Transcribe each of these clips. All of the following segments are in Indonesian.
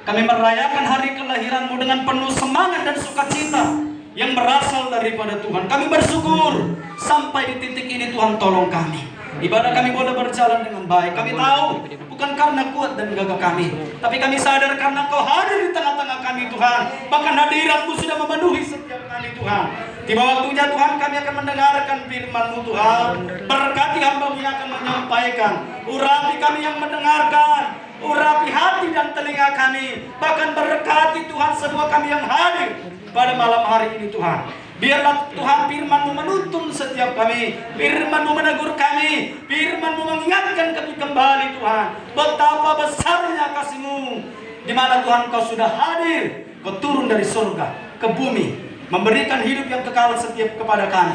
Kami merayakan hari kelahiran-Mu dengan penuh semangat dan sukacita yang berasal daripada Tuhan. Kami bersyukur sampai di titik ini Tuhan, tolong kami. Ibadah kami boleh berjalan dengan baik. Kami tahu bukan karena kuat dan gagah kami, tapi kami sadar karena Kau hadir di tengah-tengah kami Tuhan. Bahkan hadirat-Mu sudah memenuhi setiap kami Tuhan. Tiba waktunya Tuhan, kami akan mendengarkan firman-Mu Tuhan. Berkati hamba-Mu yang akan menyampaikan. Urapi kami yang mendengarkan, urapi hati dan telinga kami. Bahkan berkati Tuhan semua kami yang hadir pada malam hari ini Tuhan. Biarlah Tuhan firman-Mu menuntun setiap kami, firman-Mu menegur kami, firman-Mu mengingatkan kami kembali Tuhan. Betapa besarnya kasih-Mu, di mana Tuhan Kau sudah hadir. Kau turun dari surga ke bumi, memberikan hidup yang kekal setiap kepada kami,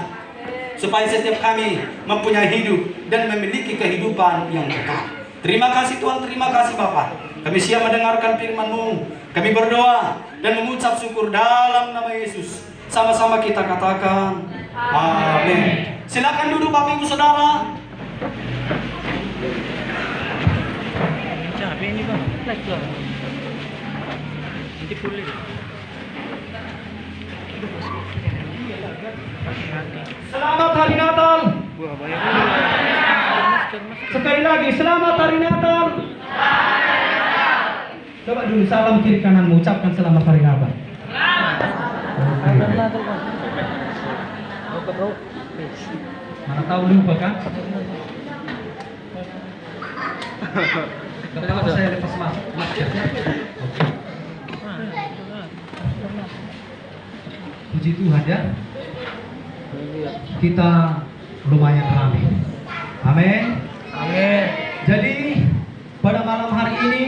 supaya setiap kami mempunyai hidup dan memiliki kehidupan yang kekal. Terima kasih Tuhan, terima kasih Bapa. Kami siap mendengarkan firman-Mu. Kami berdoa dan mengucap syukur dalam nama Yesus. Sama-sama kita katakan amin. Silakan duduk Bapak Ibu Saudara. Capek ini Bang, like lah. Nanti pulih. Selamat Hari Natal. Sekali lagi, selamat Hari Natal. Coba dulu salam kiri kanan, mengucapkan selamat Hari Natal. Mana tahu lupa kan? Kenapa saya lepas maskernya? Oke. Puji Tuhan ya. Kita lumayan ramai. Amin. Amin. Jadi pada malam hari ini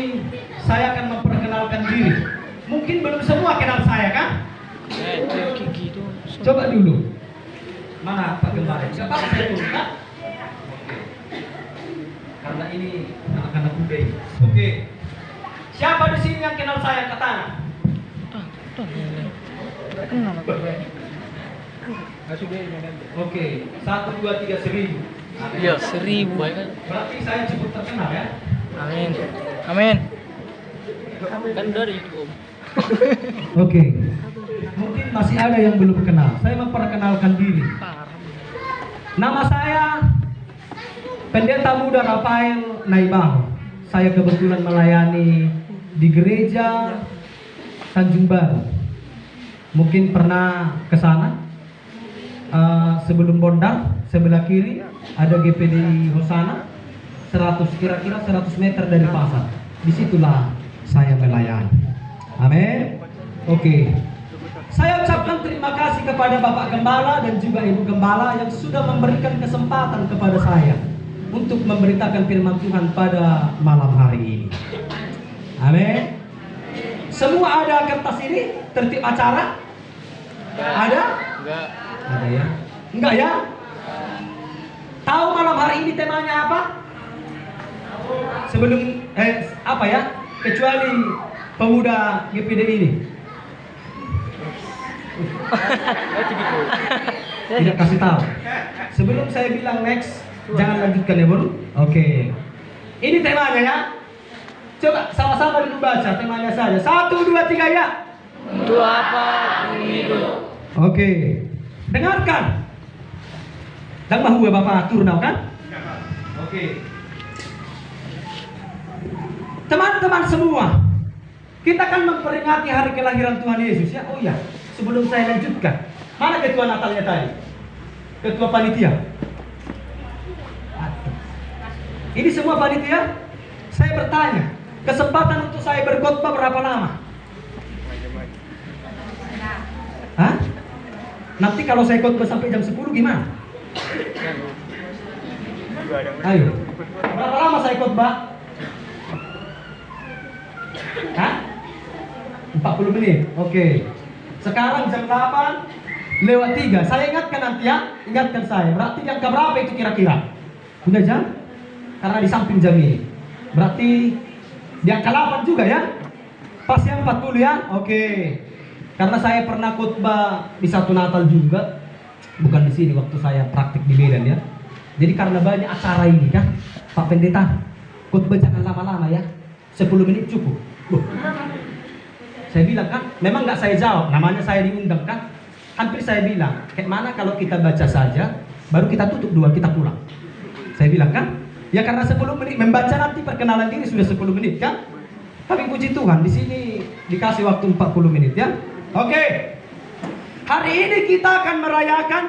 saya akan memperkenalkan diri. Mungkin belum semua kenal saya kan? Gigi itu. Coba dulu. Mana Pak Gembala? Siapa saya turun kan? Karena ini anak-anak muda. Oke. Siapa di sini yang kenal saya? Angkat tangan. Kenal aku. Oke. 1, 2, 3, 1000. Iya, 1000 ya kan. Berarti saya cukup terkenal ya? Amin. Amin. Kan dari YouTube. Oke. Mungkin masih ada yang belum kenal. Saya memperkenalkan diri. Nama saya Pendeta Muda Rafael Naibaho. Saya kebetulan melayani di gereja Tanjung Baru. Mungkin pernah ke sana. Sebelum Bondang, sebelah kiri ada GPDI Hosana. Kira-kira 100 meter dari pasar. Disitulah saya melayani. Amin. Oke. Saya ucapkan terima kasih kepada Bapak Gembala dan juga Ibu Gembala yang sudah memberikan kesempatan kepada saya untuk memberitakan firman Tuhan pada malam hari ini. Amin. Semua ada kertas ini, tertib acara? Ada? Enggak. Ada ya? Enggak ya? Tahu malam hari ini temanya apa? Sebelum apa ya? Kecuali pemuda GPD ini. Tidak kasih tahu. Sebelum saya bilang next, jangan lanjutkan ya Bro. Oke. Ini temanya ya. Coba sama-sama dulu baca temanya saja. 1, 2, 3 ya. Untuk apa hidup? Oke. Dengarkan. Dan bahu ya Bapak Turnau kan? Oke. Teman-teman semua, kita akan memperingati hari kelahiran Tuhan Yesus ya. Oh iya, sebelum saya lanjutkan, mana ketua Natalnya tadi? Ketua panitia. Ini semua panitia. Saya bertanya, kesempatan untuk saya berkhotbah berapa lama? Hah? Nanti kalau saya khotbah sampai jam 10 gimana? Ayo. Berapa lama saya khotbah? Hah? 40 menit. Oke. Sekarang jam 8:03. Saya ingatkan nanti ya. Ingatkan saya. Berarti jam keberapa itu kira-kira? Udah jam? Karena di samping jam ini. Berarti di angka 8 juga ya? Pas yang 40 ya? Oke. Karena saya pernah khotbah di satu Natal juga. Bukan di sini waktu saya praktik di Medan ya. Jadi karena banyak acara ini kan, Pak Pendeta, khotbah jangan lama-lama ya. 10 menit cukup. Loh, Saya bilang kan, memang nggak saya jawab, namanya saya diundang kan. Hampir saya bilang, kayak mana kalau kita baca saja, baru kita tutup dua, kita pulang. Saya bilang kan, ya karena 10 menit membaca nanti perkenalan diri sudah 10 menit kan. Tapi puji Tuhan, di sini dikasih waktu 40 menit ya. Oke. Hari ini kita akan merayakan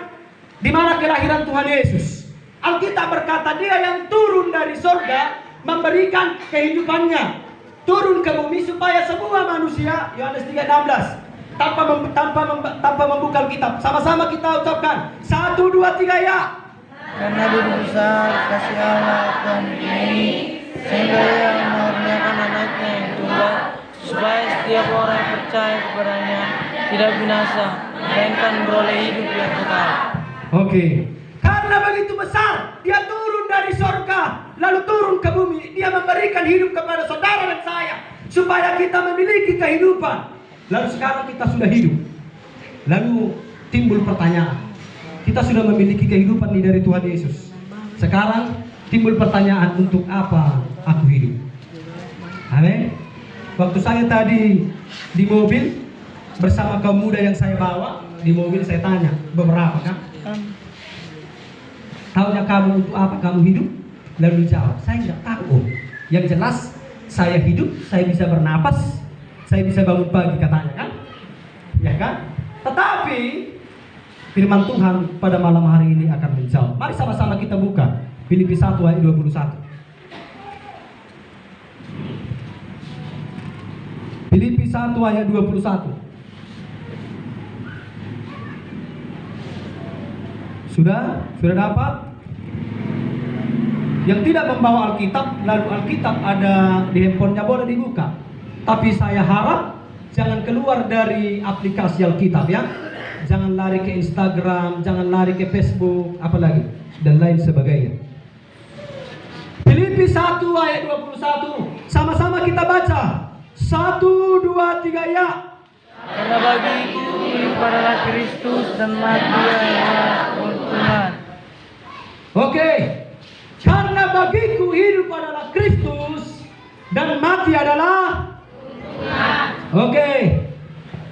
di mana kelahiran Tuhan Yesus. Alkitab berkata dia yang turun dari sorga memberikan kehidupannya. Turun ke bumi supaya semua manusia, Yohanes 3:16, tanpa membuka Alkitab. Sama-sama kita ucapkan 1, 2, 3 ya. Karena begitu besar kasih Allah akan ini, sehingga Ia mengaruniakan anaknya yang tunggal, supaya setiap orang yang percaya kepadanya tidak binasa, melainkan beroleh hidup yang kekal. Oke. Karena begitu besar, dia turun dari sorga, lalu turun ke bumi. Dia memberikan hidup kepada saudara dan saya, supaya kita memiliki kehidupan. Lalu sekarang kita sudah hidup. Lalu timbul pertanyaan. Kita sudah memiliki kehidupan ini dari Tuhan Yesus. Sekarang timbul pertanyaan, untuk apa aku hidup? Amin. Waktu saya tadi di mobil bersama kaum muda yang saya bawa, di mobil saya tanya beberapa kan, tahunya kamu untuk apa kamu hidup? Lalu dijawab, saya nggak tahu. Yang jelas saya hidup, saya bisa bernapas, saya bisa bangun pagi katanya kan, ya kan? Tetapi firman Tuhan pada malam hari ini akan menjawab. Mari sama-sama kita buka Filipi 1 ayat 21. Filipi 1 ayat 21. Sudah dapat? Yang tidak membawa Alkitab, lalu Alkitab ada di handphonenya, boleh dibuka. Tapi saya harap jangan keluar dari aplikasi Alkitab ya. Jangan lari ke Instagram, jangan lari ke Facebook, apalagi dan lain sebagainya. Filipi 1 ayat 21. Sama-sama kita baca. 1, 2, 3 ya. Karena bagiku hidup adalah Kristus dan mati adalah keuntungan. Oke. Karena bagiku hidup adalah Kristus dan mati adalah Oke.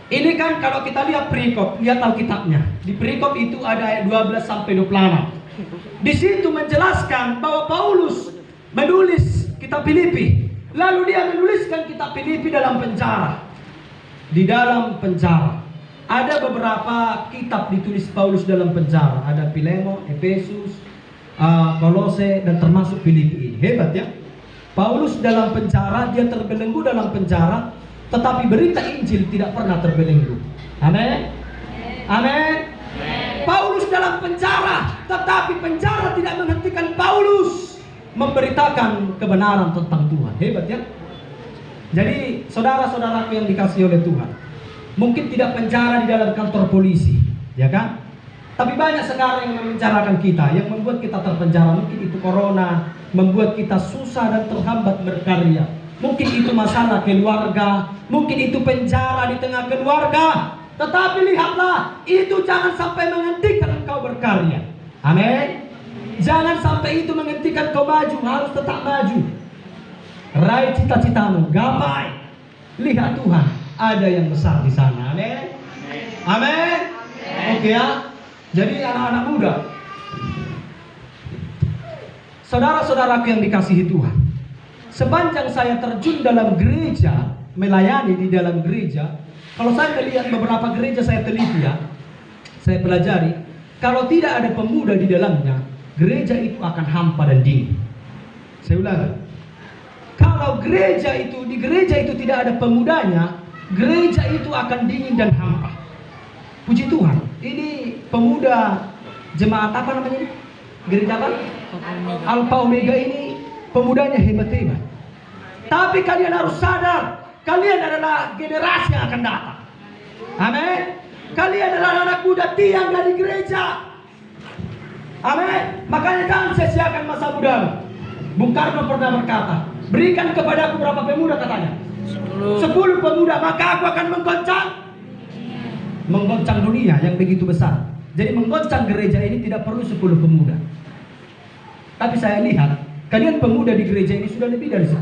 Ini kan kalau kita lihat perikop, lihat Alkitabnya. Di perikop itu ada ayat 12 sampai 26. Di situ menjelaskan bahwa Paulus menulis kitab Filipi. Lalu dia menuliskan kitab Filipi dalam penjara. Di dalam penjara. Ada beberapa kitab ditulis Paulus dalam penjara. Ada Filemon, Efesus, Kolose, dan termasuk Filipi ini. Hebat ya. Paulus dalam penjara, dia terbelenggu dalam penjara, tetapi berita Injil tidak pernah terbelenggu. Amin. Amin. Paulus dalam penjara, tetapi penjara tidak menghentikan Paulus memberitakan kebenaran tentang Tuhan. Hebat ya. Jadi saudara-saudaraku yang dikasihi oleh Tuhan, mungkin tidak penjara di dalam kantor polisi, ya kan? Tapi banyak sekarang yang memenjarakan kita, yang membuat kita terpenjara. Mungkin itu corona, membuat kita susah dan terhambat berkarya. Mungkin itu masalah keluarga, mungkin itu penjara di tengah keluarga. Tetapi lihatlah, itu jangan sampai menghentikan engkau berkarya. Amin. Jangan sampai itu menghentikan kau maju, harus tetap maju. Raih cita-citamu, gapai. Lihat Tuhan, ada yang besar di sana. Amin. Amin. Oke ya. Jadi anak-anak muda, saudara-saudaraku yang dikasihi Tuhan, sepanjang saya terjun dalam gereja, melayani di dalam gereja, kalau saya melihat beberapa gereja saya teliti ya, saya pelajari, kalau tidak ada pemuda di dalamnya, gereja itu akan hampa dan dingin. Saya ulangi, kalau di gereja itu tidak ada pemudanya, gereja itu akan dingin dan hampa. Puji Tuhan, ini pemuda jemaat apa namanya ini? Gereja apa? Alpha Omega ini pemudanya hebat-hebat. Tapi kalian harus sadar, kalian adalah generasi yang akan datang. Amin. Kalian adalah anak muda tiang dari gereja. Amin. Makanya jangan sia-siakan masa mudamu. Bung Karno pernah berkata, berikan kepadaku berapa pemuda katanya? 10 pemuda, maka aku akan menggoncang dunia yang begitu besar. Jadi menggoncang gereja ini tidak perlu 10 pemuda. Tapi saya lihat, kalian pemuda di gereja ini sudah lebih dari 10.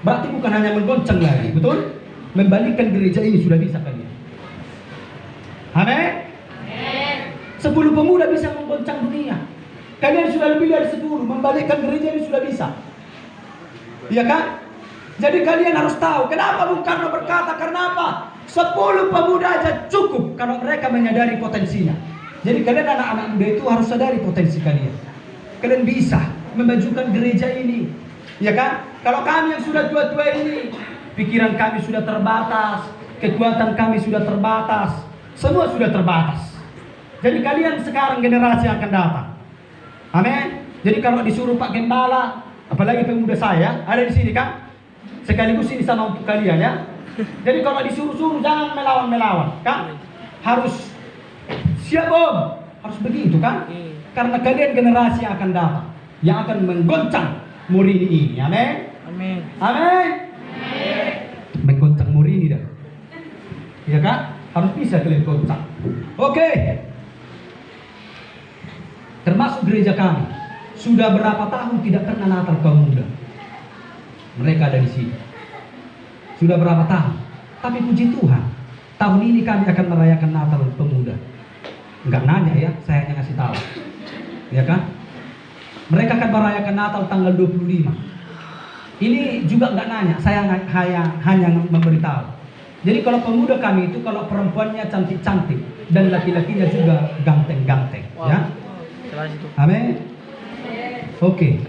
Berarti bukan hanya menggoncang lagi, betul? membalikkan gereja ini sudah bisa kalian. Amin. 10 pemuda bisa menggoncang dunia. Kalian sudah lebih dari 10, membalikkan gereja ini sudah bisa. Iya kan? Jadi kalian harus tahu kenapa Bung Karno berkata, karena apa? 10 pemuda aja cukup kalau mereka menyadari potensinya. Jadi kalian anak-anak muda itu harus sadari potensi kalian. Kalian bisa memajukan gereja ini. Ya kan? Kalau kami yang sudah tua-tua ini, pikiran kami sudah terbatas, kekuatan kami sudah terbatas, semua sudah terbatas. Jadi kalian sekarang generasi yang akan datang. Amin. Jadi kalau disuruh Pak Gembala, apalagi pemuda saya, ada di sini kan? Sekaligus ini sama untuk kalian ya. Jadi kalau disuruh-suruh jangan melawan-melawan, kan? Harus siap Om, harus begitu kan? Karena kalian generasi yang akan datang, yang akan menggoncang Morini ini. Amin. Amin. Amin. Menggoncang Morini dah. Ya kan? Harus bisa kalian goncang. Oke. Termasuk gereja kami. Sudah berapa tahun tidak pernah Natal kaum muda. Mereka ada di sini. Sudah berapa tahun? Tapi puji Tuhan, tahun ini kami akan merayakan Natal pemuda. Enggak nanya ya, saya hanya ngasih tahu. Ya kan? Mereka akan merayakan Natal tanggal 25. Ini juga enggak nanya, saya hanya memberitahu. Jadi kalau pemuda kami itu, kalau perempuannya cantik-cantik dan laki-lakinya juga ganteng-ganteng. Wow. Ya? Amin. Oke.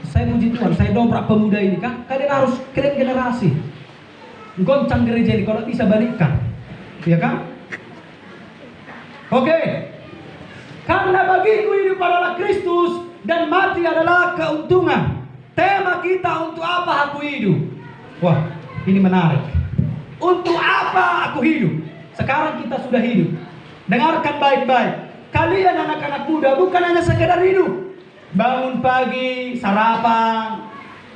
Saya puji Tuhan, saya dobrak pemuda ini kan. Kalian harus keren generasi. Goncang gereja ini kalau bisa balikkan. Ya kan? Oke. Karena bagiku hidup adalah Kristus dan mati adalah keuntungan. Tema kita, untuk apa aku hidup? Wah, ini menarik. Untuk apa aku hidup? Sekarang kita sudah hidup. Dengarkan baik-baik. Kalian anak-anak muda bukan hanya sekedar hidup. Bangun pagi, sarapan,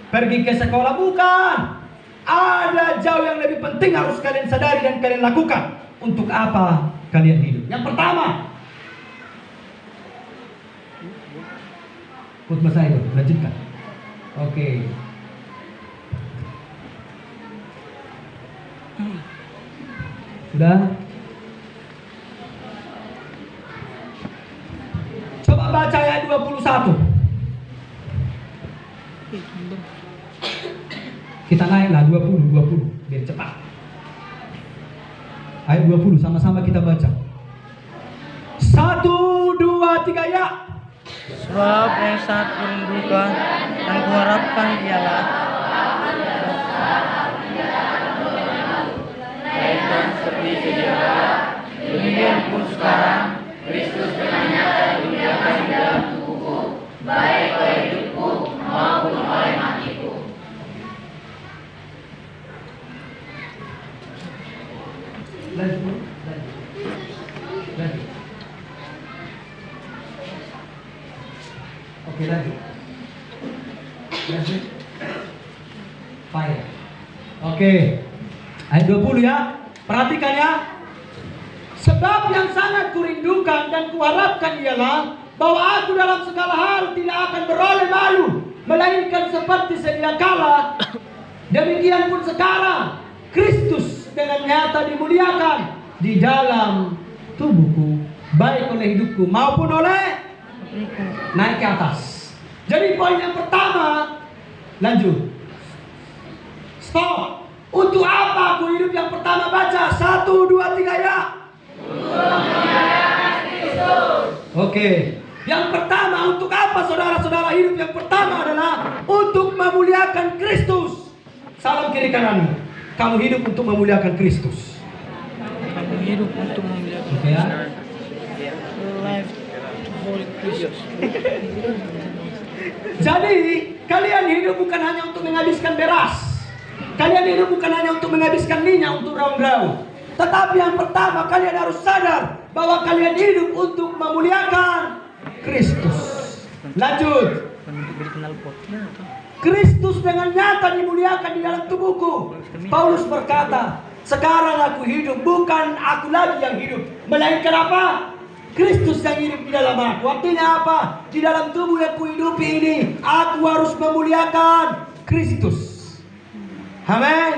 pergi ke sekolah, bukan. Ada jauh yang lebih penting harus kalian sadari dan kalian lakukan. Untuk apa kalian hidup? Yang pertama, khotbah saya itu, lanjutkan. Oke. Sudah? Coba baca ayat 21. Kita naiklah 20 biar cepat. Ayat 20 sama-sama kita baca. 1, 2, 3 ya. Sebab yang sangat kurindukan dan kuharapkan ialah seperti sedia kala, demikian pun sekarang Kristus dengan nyata dimuliakan di dalam tubuhku, baik oleh hidupku maupun oleh matiku. Lanjut. Oke, lanjut. Fire. Oke. Ayat 20 ya. Perhatikan ya. Sebab yang sangat kurindukan dan kuharapkan ialah bahwa aku dalam segala hal tidak akan beroleh malu, melainkan seperti sedia kala, demikian pun sekarang Kristus dengan nyata dimuliakan di dalam tubuhku, baik oleh hidupku maupun oleh naik ke atas. Jadi poin yang pertama, lanjut. Stop. Untuk apa aku hidup? Yang pertama baca 1, 2, 3 ya. Oke. Yang pertama, untuk apa saudara-saudara hidup? Yang pertama adalah untuk memuliakan Kristus. Salam kiri kananmu. Kamu hidup untuk memuliakan Kristus. Kamu hidup untuk memuliakan Oke ya. Life Holy Kristus. Jadi kalian hidup bukan hanya untuk menghabiskan beras. Kalian hidup bukan hanya untuk menghabiskan minyak untuk raung-raung. Tetapi yang pertama, kalian harus sadar bahwa kalian hidup untuk memuliakan Kristus. Lanjut. Kristus dengan nyata dimuliakan di dalam tubuhku. Paulus berkata, sekarang aku hidup, bukan aku lagi yang hidup, melainkan apa? Kristus yang hidup di dalam aku. Artinya apa? Di dalam tubuh yang kuhidupi ini, aku harus memuliakan Kristus. Amin.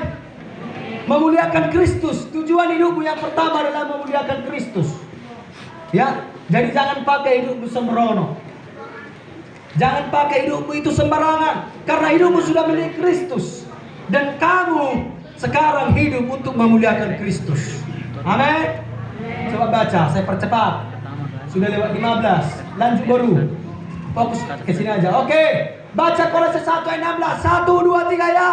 Memuliakan Kristus. Tujuan hidupmu yang pertama adalah memuliakan Kristus. Ya, jadi jangan pakai hidupmu sembrono. Jangan pakai hidupmu itu sembarangan, karena hidupmu sudah milik Kristus dan kamu sekarang hidup untuk memuliakan Kristus. Amin. Coba baca, saya percepat. Sudah lewat 15. Lanjut baru. Fokus ke sini aja. Oke. Baca Kolose 1 ayat 16. 1 2 3 ya.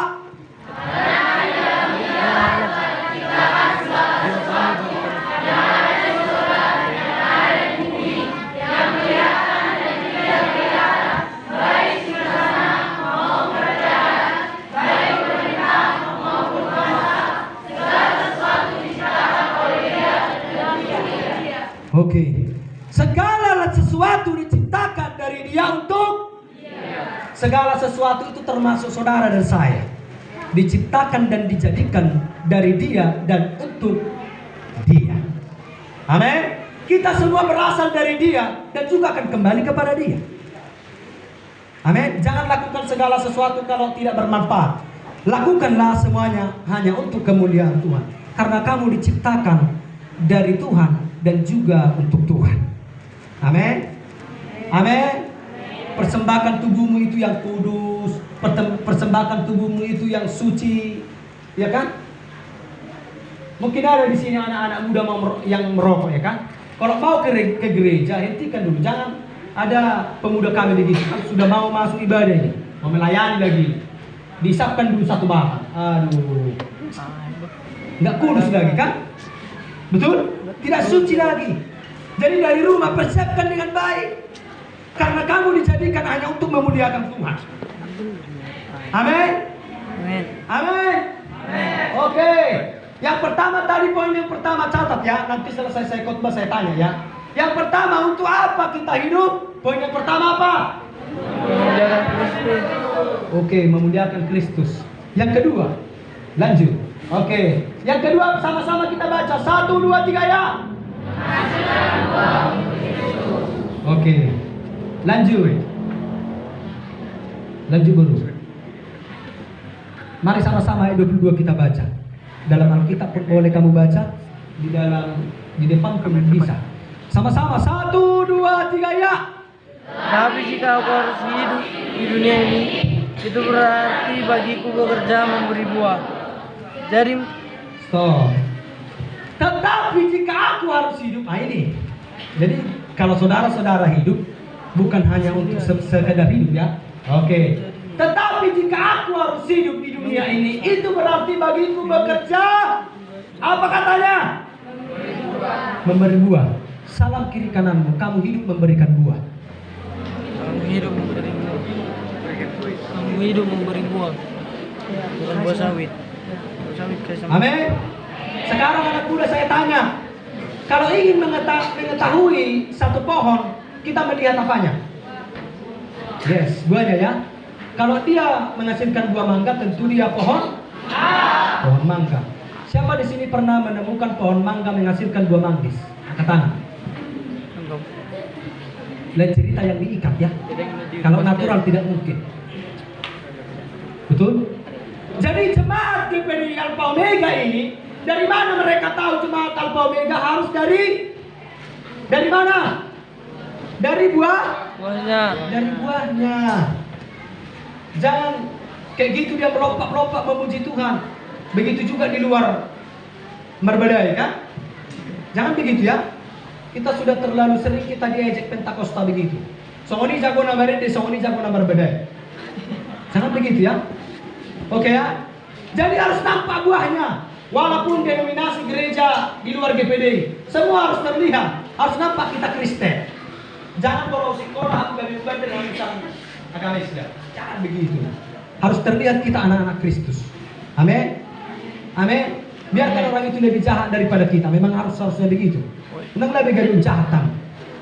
Oke. Segala sesuatu diciptakan dari Dia untuk segala sesuatu itu termasuk saudara dan saya. Diciptakan dan dijadikan dari Dia dan untuk Dia. Amin. Kita semua berasal dari Dia dan juga akan kembali kepada Dia. Amin. Jangan lakukan segala sesuatu kalau tidak bermanfaat. Lakukanlah semuanya hanya untuk kemuliaan Tuhan. Karena kamu diciptakan dari Tuhan dan juga untuk Tuhan. Amin. Amin. Persembahkan tubuhmu itu yang kudus, persembahkan tubuhmu itu yang suci, ya kan? Mungkin ada di sini anak-anak muda yang merokok, ya kan? Kalau mau ke gereja, hentikan dulu. Jangan ada pemuda kami begitu, kan sudah mau masuk ibadah ini, mau melayani lagi, dihisapkan dulu satu bakal. Aduh, nggak kudus lagi kan? Betul? Tidak suci lagi. Jadi dari rumah persiapkan dengan baik, karena kamu dijadikan hanya untuk memuliakan Tuhan. Amin. Amin. Oke. Yang pertama tadi, poin yang pertama catat ya. Nanti selesai saya khotbah saya tanya ya. Yang pertama, untuk apa kita hidup? Poin yang pertama apa? Memuliakan Kristus. Oke, memuliakan Kristus. Yang kedua, lanjut. Oke. Yang kedua sama-sama kita baca. 1 2 3 ya. Oke. Lanjut. Lanjut dulu. Mari sama-sama ayat 22 kita baca. Dalam Alkitab pun boleh kamu baca, di depan pun bisa. Sama-sama 1 2 3 ya. Tapi jika aku harus hidup di dunia ini, itu berarti bagiku bekerja memberi buah. Jadi Stop. Tetapi jika aku harus hidup, ini. Jadi kalau saudara-saudara hidup bukan hanya untuk sekedar hidup ya. Oke. Tetapi jika aku harus hidup di dunia ini, itu berarti bagiku bekerja. Apa katanya? Memberi buah. Salam kiri kananmu, kamu hidup memberikan buah. kamu hidup memberi buah. Kamu hidup memberi buah. Bukan buah sawit. Buah sawit kayak sama. Amin. Sekarang anak muda saya tanya, kalau ingin mengetahui satu pohon, kita melihat apanya? Yes, buahnya ya. Kalau dia menghasilkan buah mangga, tentu dia pohon mangga. Siapa di sini pernah menemukan pohon mangga menghasilkan buah manggis? Angkat tangan. Lain cerita yang diikat ya. Kalau natural tidak mungkin. Betul? Jadi jemaat GPD Alpha Omega ini, dari mana mereka tahu jemaat Alpha Omega harus dari mana? Dari Buahnya. dari buahnya. Jangan kayak gitu dia melompat-lompat memuji Tuhan. Begitu juga di luar berbedai kan? Jangan begitu ya. Kita sudah terlalu sering kita diejek Pentakosta begitu. Songoni jago na berede, songoni jago na berbedai. Jangan begitu ya. Oke ya. Jadi harus nampak buahnya. Walaupun denominasi gereja di luar GPD, semua harus terlihat. Harus nampak kita Kristen. Jangan kalau sekolah aku bukan dengan misalnya agama Islam. Jangan begitu. Harus terlihat kita anak-anak Kristus. Amin. Amin. Biarkan orang itu lebih jahat daripada kita. Memang harusnya begitu. Nang lebih gaduh jahatan.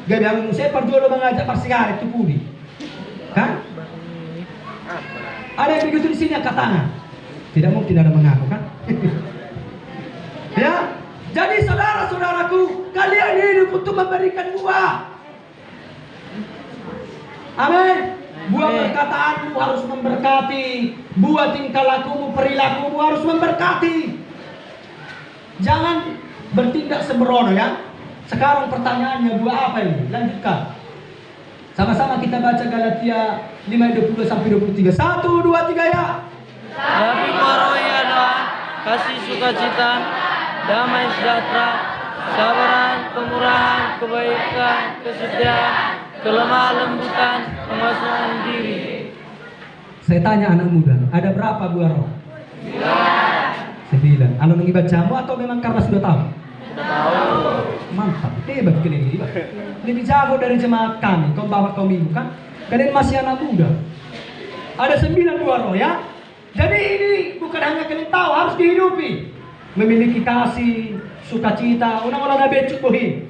Gaduh yang saya perjual mengajak persiaran itu pudi. Kan? Ada yang begitu di sini angkat tangan. Tidak mungkin ada mengaku kan? Ya. Jadi saudara-saudaraku, kalian hidup untuk memberikan buah. Amin. Buah perkataanmu harus memberkati. Buah tingkah lakumu, perilakumu harus memberkati. Jangan bertindak sembrono ya. Sekarang pertanyaannya, buah apa ini? Lanjutkan. Sama-sama kita baca Galatia 5:20 sampai 23. 1, 2, 3 ya. Tapi rohani adalah kasih, sukacita, damai sejahtera, kesabaran, kemurahan, kebaikan, kesetiaan, kelemah lembutan, penguasaan diri. Saya tanya anak muda, ada berapa buah roh? 9. Anu mengibacamu atau memang karena sudah tahu? Mantap, hebat kalian ini. Lebih jago dari jemaat kami. Kau bawa kau minggu kan? Kalian masih anak muda. Ada 9 buah roh ya. Jadi ini bukan hanya kalian tahu, harus dihidupi. Memiliki kasih, sukacita, unang-unang becuk bohi.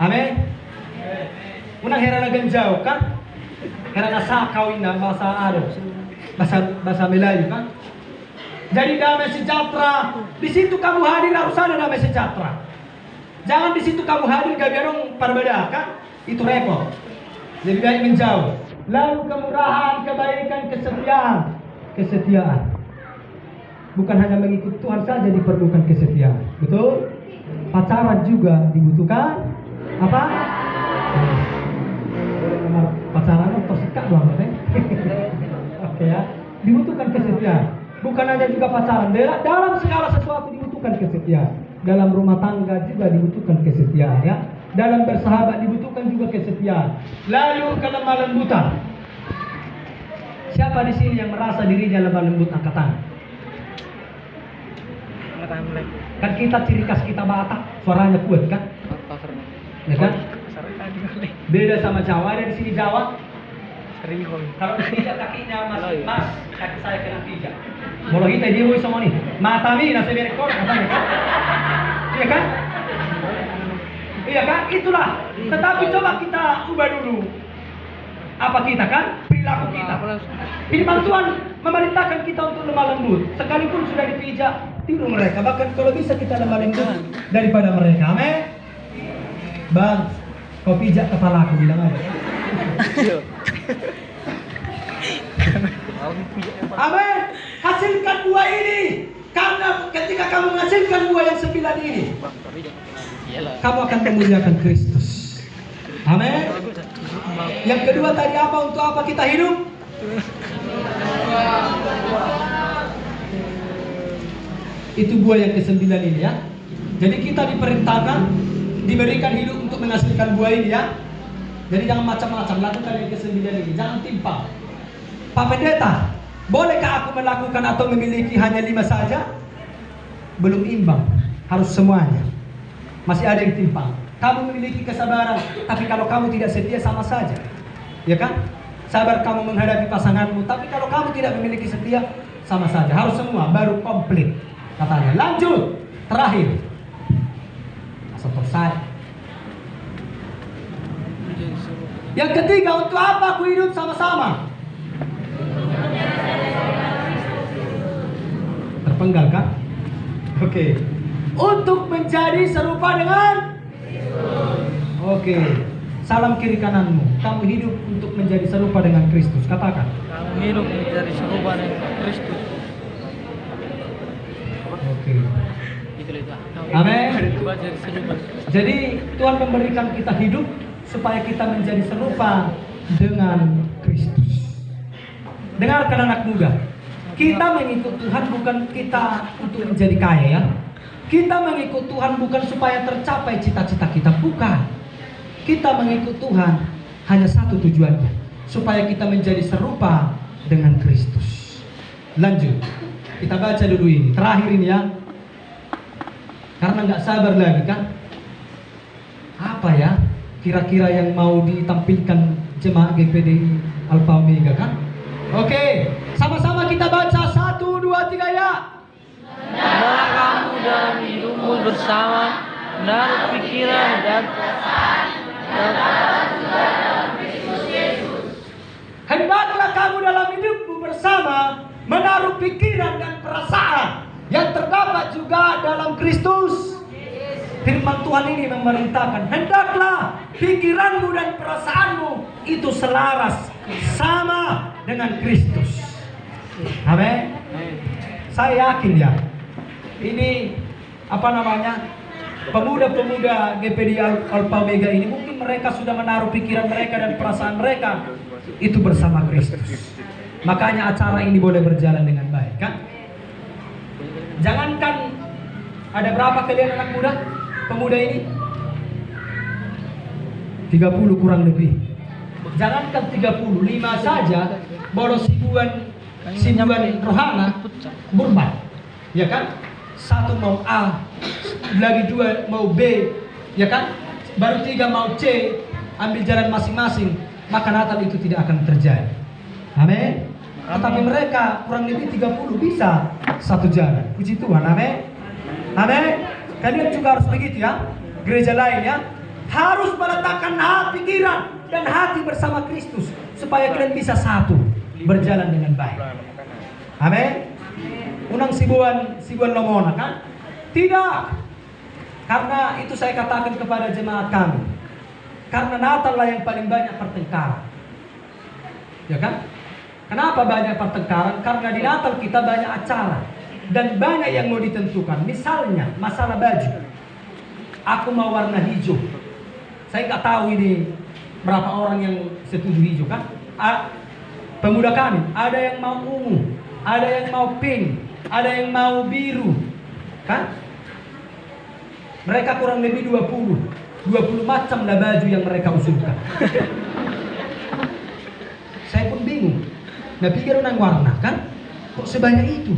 Amin. Unang herana genjau kan? Herana sakau ina bahasa Arab. Bahasa Melayu kan? Jadi damai sejahtera. Di situ kamu hadir harus ada damai sejahtera. Jangan di situ kamu hadir gak biarong perbedaan kan? Itu repot. Lebih baik menjauh. Lalu kemurahan, kebaikan, kesetiaan. Bukan hanya mengikut Tuhan saja diperlukan kesetiaan. Betul? Pacaran juga dibutuhkan apa? Pacaran atau sikat doang kan? Oke ya. Dibutuhkan kesetiaan. Bukan hanya juga pacaran. Dalam segala sesuatu dibutuhkan kesetiaan. Dalam rumah tangga juga dibutuhkan kesetiaan ya. Dalam bersahabat dibutuhkan juga kesetiaan. Lalu kelemah lembutan. Siapa di sini yang merasa dirinya lemah lembut, angkat tangan? Kan kita ciri khas kita Batak, suaranya kuat kan? Ya kan? Beda sama Jawa, ada di sini Jawa. Kalau pijak kakinya mas, kaki saya kena pijak. Molo kita dia mau semua nih. Matami nasi berekor katanya kan? Iya kan? Iya kan? Itulah. Tetapi coba kita ubah dulu. Apa kita kan? Perilaku kita. Firman Tuhan memerintahkan kita untuk lemah lembut. Sekalipun sudah dipijak, tiru mereka. Bahkan kalau bisa kita lemah lembut daripada mereka. Amin. Bang, kau pijak kepala aku bilang aja. Amin. Hasilkan buah ini. Karena ketika kamu menghasilkan buah yang 9 ini, kamu akan memuliakan Kristus. Amin. Yang kedua tadi apa? Untuk apa kita hidup? Itu buah yang ke-9 ini ya. Jadi kita diperintahkan, diberikan hidup untuk menghasilkan buah ini ya. Jadi jangan macam-macam, lakukan yang ke-9 ini. Jangan timpang. Pak Pendeta, bolehkah aku melakukan atau memiliki hanya 5 saja? Belum imbang, harus semuanya. Masih ada yang timpang. Kamu memiliki kesabaran, tapi kalau kamu tidak setia sama saja. Ya kan? Sabar kamu menghadapi pasanganmu, tapi kalau kamu tidak memiliki setia, sama saja. Harus semua, baru komplit. Katanya, lanjut. Terakhir. Asal selesai. Yang ketiga, untuk apa aku hidup sama-sama? Terpenggal kan? Oke. Untuk menjadi serupa dengan Oke. Salam kiri kananmu. Kamu hidup untuk menjadi serupa dengan Kristus. Katakan. Kamu hidup menjadi serupa dengan Kristus. Oke. Amin. Jadi Tuhan memberikan kita hidup supaya kita menjadi serupa dengan Kristus. Dengarkan anak muda. Kita mengikut Tuhan bukan kita untuk menjadi kaya ya. Kita mengikut Tuhan bukan supaya tercapai cita-cita kita, bukan. Kita mengikut Tuhan hanya satu tujuannya, supaya kita menjadi serupa dengan Kristus. Lanjut, kita baca dulu ini, terakhir ini ya. Karena nggak sabar lagi kan. Apa ya kira-kira yang mau ditampilkan jemaat GPDI Alpha Omega kan? Oke, sama-sama kita baca 1, 2, 3 ya. Hendaklah kamu dalam hidupmu bersama menaruh pikiran dan Hendaklah kamu dalam hidupmu bersama menaruh pikiran dan perasaan yang terdapat juga dalam Kristus. Firman Tuhan ini memerintahkan, hendaklah pikiranmu dan perasaanmu itu selaras sama dengan Kristus. Amin. Saya yakin ya, ini pemuda-pemuda GPD Alpha Omega ini mungkin mereka sudah menaruh pikiran mereka dan perasaan mereka itu bersama Kristus. Makanya acara ini boleh berjalan dengan baik, kan? Jangankan ada berapa kalian anak muda? Pemuda ini 30 kurang lebih. Jangankan 35 saja, baru sibuan rohana berubah, ya kan? Satu mau A, lagi dua mau B, ya kan? Baru tiga mau C, ambil jalan masing-masing, maka Natal itu tidak akan terjadi. Amin. Tetapi mereka kurang lebih 30 bisa satu jalan. Puji Tuhan, amin. Amin. Kalian juga harus begitu ya. Gereja lain ya, harus meletakkan pikiran dan hati bersama Kristus supaya kalian bisa satu, berjalan dengan baik. Amin. Unang sibuan lomona kan? Tidak. Karena itu saya katakan kepada jemaat kami. Karena Natal lah yang paling banyak pertengkaran. Ya kan? Kenapa banyak pertengkaran? Karena di Natal kita banyak acara dan banyak yang mau ditentukan. Misalnya masalah baju. Aku mau warna hijau. Saya nggak tahu ini berapa orang yang setuju hijau kan? Pemuda kami ada yang mau ungu, ada yang mau pink, ada yang mau biru, kan? Mereka kurang lebih 20 macam lah baju yang mereka usulkan. Saya pun bingung. Nah, pikir orang warna kan? Kok sebanyak itu?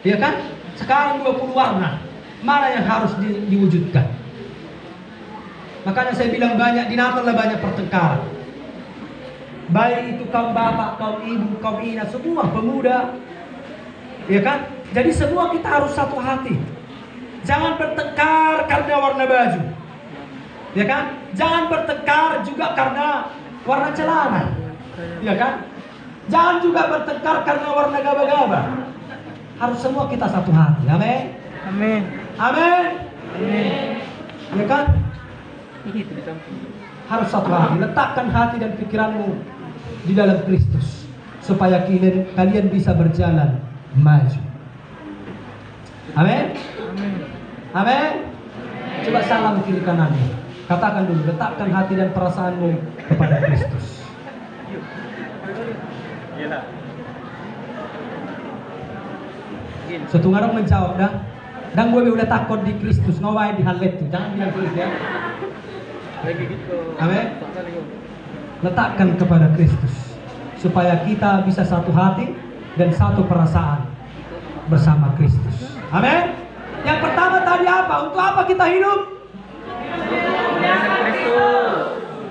Ya kan? Sekarang 20 warna. Mana yang harus diwujudkan? Makanya saya bilang banyak di Natal lah banyak pertengkaran. Baik itu kaum bapak, kaum ibu, kaum ina, semua pemuda. Ya kan? Jadi semua kita harus satu hati. Jangan bertengkar karena warna baju. Ya kan? Jangan bertengkar juga karena warna celana. Ya kan? Jangan juga bertengkar karena warna gaba-gaba. Harus semua kita satu hati. Amin. Amin. Amin. Amin. Ya kan? Harus satu hati. Letakkan hati dan pikiranmu di dalam Kristus supaya kalian bisa berjalan maju. Amin. Amin. Amin. Coba salam kiri kananmu. Katakan dulu, letakkan hati dan perasaanmu kepada Kristus. Setunggal orang menjawab dah. Dan gue udah takut di Kristus, ngawai di halet tuh. Jangan bilang terus ya. Amin. Letakkan kepada Kristus supaya kita bisa satu hati dan satu perasaan bersama Kristus. Amin. Yang pertama tadi apa? Untuk apa kita hidup?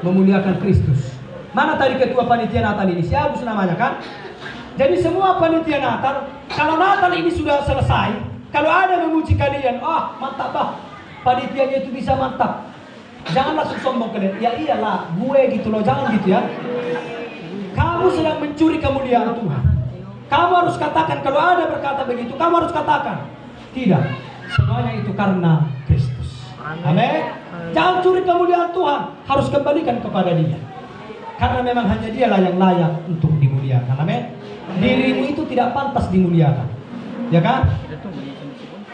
Memuliakan Kristus. Mana tadi ketua panitia Natal ini? Si Agus namanya kan? Jadi semua panitia Natal, kalau Natal ini sudah selesai, kalau ada memuji kalian, mantap bah, panitianya itu bisa mantap. Jangan langsung sombong kalian. Ya iyalah, gue gitu loh, jangan gitu ya. Kamu sedang mencuri kemuliaan Tuhan. Kamu harus katakan, kalau ada berkata begitu, kamu harus katakan. Tidak, semuanya itu karena Kristus. Amin. Jangan curi kemuliaan Tuhan, harus kembalikan kepada Dia. Karena memang hanya Dialah yang layak untuk dimuliakan. Amin. Dirimu itu tidak pantas dimuliakan. Ya kan?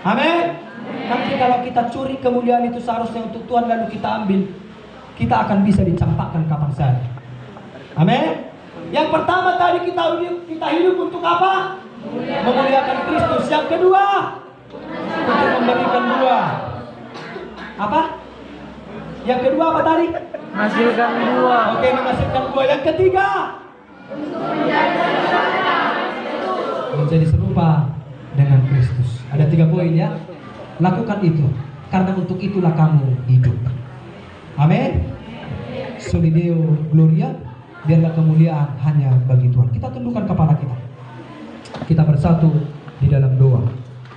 Amin. Nanti kalau kita curi kemuliaan itu seharusnya untuk Tuhan lalu kita ambil, kita akan bisa dicampakkan kapan saja. Amin. Yang pertama tadi kita hidup untuk apa? Memuliakan Kristus. Yang kedua, untuk memberikan buah. Apa? Yang kedua apa tadi? Menghasilkan buah. Oke, menghasilkan buah. Yang ketiga, menjadi serupa dengan Kristus. Ada 3 poin ya. Lakukan itu, karena untuk itulah kamu hidup. Amin. Soli Deo Gloria, biarlah kemuliaan hanya bagi Tuhan. Kita tundukkan kepala kita. Kita bersatu di dalam doa.